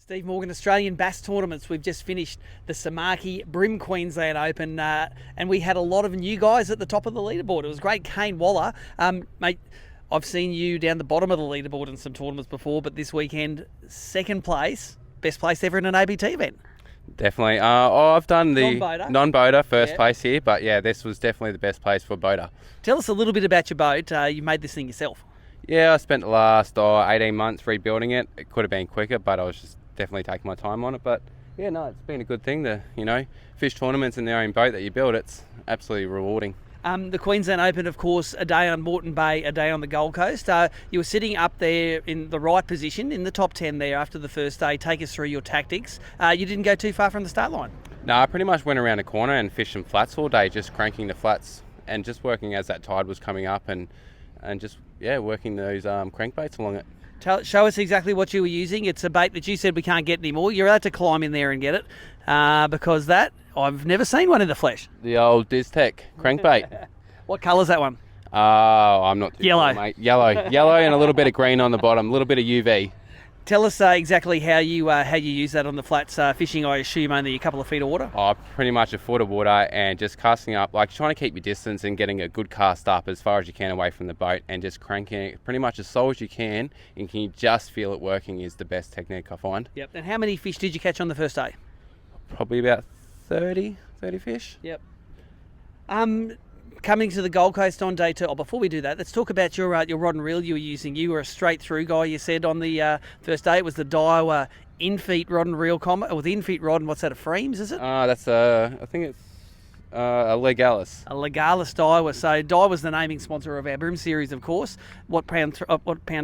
Steve Morgan, Australian Bass Tournaments. We've just finished the Samaki BREAM Queensland Open, and we had a lot of new guys at the top of the leaderboard. It was great. Cain Waller, mate, I've seen you down the bottom of the leaderboard in some tournaments before, but this weekend, second place, best place ever in an ABT event. Definitely. I've done the non-boater first place here, but yeah, this was definitely the best place for boater. Tell us a little bit about your boat. You made this thing yourself. Yeah, I spent the last 18 months rebuilding it. It could have been quicker, but I was just definitely taking my time on it. But yeah, no, it's been a good thing to, fish tournaments in their own boat that you build. It's absolutely rewarding. The Queensland Open, of course, a day on Moreton Bay, a day on the Gold Coast. You were sitting up there in the right position, in the top 10 there after the first day. Take us through your tactics. You didn't go too far from the start line. No, I pretty much went around the corner and fished some flats all day, just cranking the flats and just working as that tide was coming up and just, working those crankbaits along it. Show us exactly what you were using. It's a bait that you said we can't get anymore. You're allowed to climb in there and get it because I've never seen one in the flesh. The old Diztech crankbait. What colour's that one? I'm not too yellow. Sure, mate. Yellow and a little bit of green on the bottom, a little bit of UV. Tell us exactly how you use that on the flats, fishing, I assume, only a couple of feet of water? Pretty much a foot of water and just casting up, like trying to keep your distance and getting a good cast up as far as you can away from the boat and just cranking it pretty much as slow as you can, and can you just feel it working is the best technique I find. Yep. And how many fish did you catch on the first day? Probably about 30 fish. Yep. Coming to the Gold Coast on day 2. Before we do that, let's talk about your rod and reel you were using. You were a straight through guy, you said, on the first day. It was the Daiwa in-feet rod and reel combo, with the in-feet rod, and what's that, a Freems, is it? That's I think it's a Legalis. A Legalis Daiwa. So Daiwa's the naming sponsor of our Bream series, of course. What pound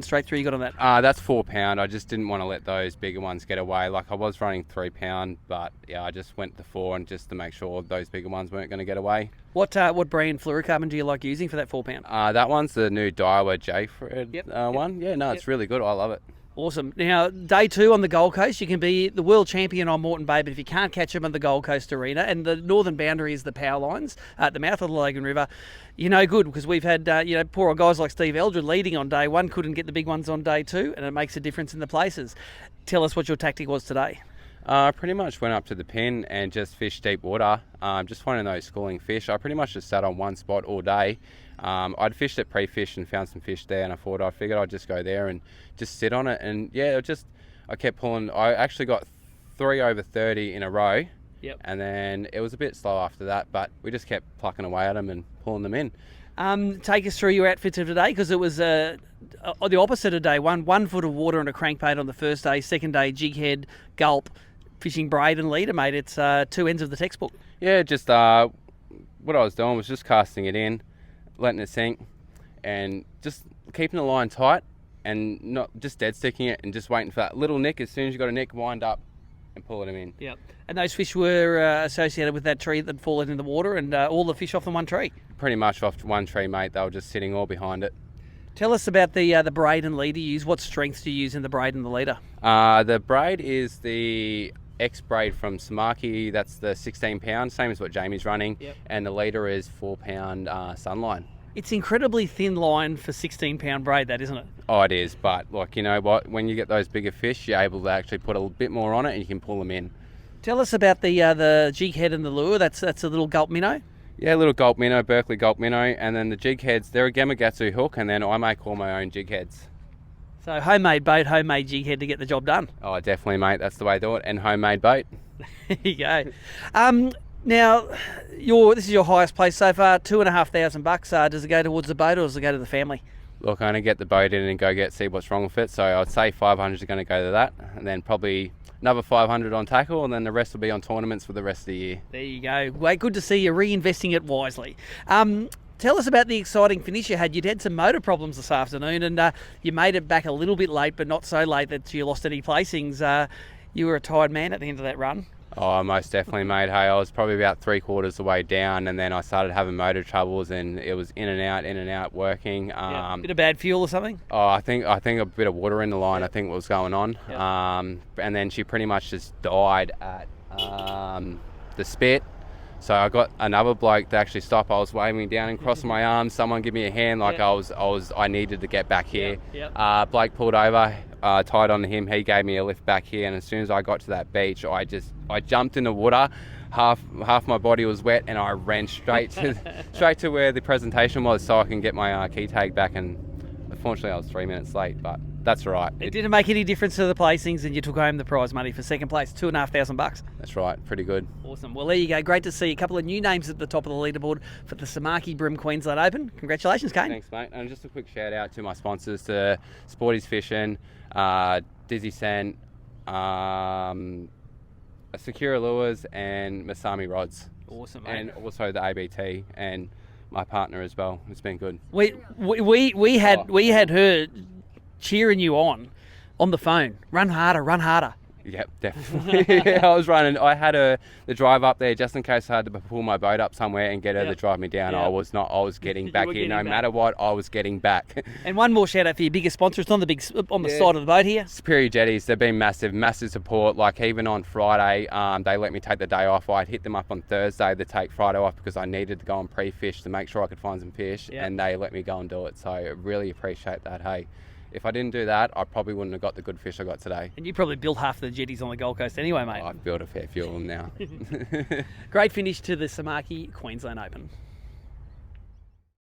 straight through you got on that? That's 4 pound. I just didn't want to let those bigger ones get away. Like I was running 3 pound, but yeah, I just went to 4 and just to make sure those bigger ones weren't going to get away. What brand fluorocarbon do you like using for that 4 pound? That one's the new Daiwa J-Fred one. Yeah, no, it's really good. I love it. Awesome. Now, day 2 on the Gold Coast, you can be the world champion on Moreton Bay, but if you can't catch them on the Gold Coast Arena, and the northern boundary is the power lines at the mouth of the Logan River, you're no good, because we've had poor old guys like Steve Eldred leading on day 1, couldn't get the big ones on day 2, and it makes a difference in the places. Tell us what your tactic was today. Pretty much went up to the pin and just fished deep water, just finding those schooling fish. I pretty much just sat on one spot all day. I'd fished it pre-fish and found some fish there, and I figured I'd just go there and just sit on it. And yeah, I kept pulling. I actually got 3 over 30 in a row. Yep. And then it was a bit slow after that, but we just kept plucking away at them and pulling them in. Take us through your outfits of today, because it was the opposite of day 1. 1 foot of water and a crankbait on the first day. Second day, jig head, gulp, fishing braid and leader, mate. It's 2 ends of the textbook. Yeah, just what I was doing was just casting it in, letting it sink, and just keeping the line tight and not just dead sticking it and just waiting for that little nick. As soon as you got a nick, wind up and pull them in. Yep. And those fish were associated with that tree that fallen in the water, and all the fish off the one tree? Pretty much off one tree, mate. They were just sitting all behind it. Tell us about the braid and leader you use. What strengths do you use in the braid and the leader? The braid is the X braid from Samaki. That's the 16 pound, same as what Jamie's running. Yep. And the leader is 4 pound Sunline. It's incredibly thin line for 16 pound braid, that, isn't it? Oh, it is, but like, you know what, when you get those bigger fish, you're able to actually put a bit more on it and you can pull them in. Tell us about the jig head and the lure. That's a little gulp minnow. Yeah, little gulp minnow, Berkeley gulp minnow, and then the jig heads, they're a Gamakatsu hook, and then I make all my own jig heads. So homemade boat, homemade jig head to get the job done. Oh, definitely, mate. That's the way to do it, and homemade boat. There you go. Now, this is your highest place so far, $2,500. Does it go towards the boat or does it go to the family? Look, I'm going to get the boat in and go see what's wrong with it. So I'd say 500 is going to go to that, and then probably another 500 on tackle, and then the rest will be on tournaments for the rest of the year. There you go. Well, good to see you reinvesting it wisely. Tell us about the exciting finish you had. You'd had some motor problems this afternoon, and you made it back a little bit late, but not so late that you lost any placings. You were a tired man at the end of that run. Oh, most definitely, mate. Hey, I was probably about 3/4 the way down, and then I started having motor troubles, and it was in and out working. Bit of bad fuel or something? Oh, I think a bit of water in the line. I think what was going on. Yep. And then she pretty much just died at the spit. So I got another bloke to actually stop. I was waving down and crossing my arms. Someone give me a hand, like I needed to get back here. Blake pulled over, tied onto him. He gave me a lift back here, and as soon as I got to that beach, I jumped in the water. Half my body was wet, and I ran straight to where the presentation was, so I can get my key tag back. And unfortunately, I was 3 minutes late, but that's all right. It didn't make any difference to the placings, and you took home the prize money for second place, $2,500. That's right, pretty good. Awesome. Well, there you go. Great to see a couple of new names at the top of the leaderboard for the Samaki BREAM Queensland Open. Congratulations, Cain. Thanks, mate. And just a quick shout out to my sponsors, to Sporties Fishing, Dizzy Scent, Secura Lures, and Masami Rods. Awesome, mate. And also the ABT and my partner as well. It's been good. We had her cheering you on the phone. Run harder, run harder. Yep, definitely. I was running. I had the drive up there just in case I had to pull my boat up somewhere and get her to drive me down. I was getting back here. No matter what, I was getting back. And one more shout out for your biggest sponsor. It's on the side of the boat here. Superior Jetties. They've been massive support. Like even on Friday, they let me take the day off. I'd hit them up on Thursday to take Friday off because I needed to go and pre-fish to make sure I could find some fish, and they let me go and do it. So I really appreciate that. Hey. If I didn't do that, I probably wouldn't have got the good fish I got today. And you probably built half the jetties on the Gold Coast anyway, mate. I've built a fair few of them now. Great finish to the Samaki Queensland Open.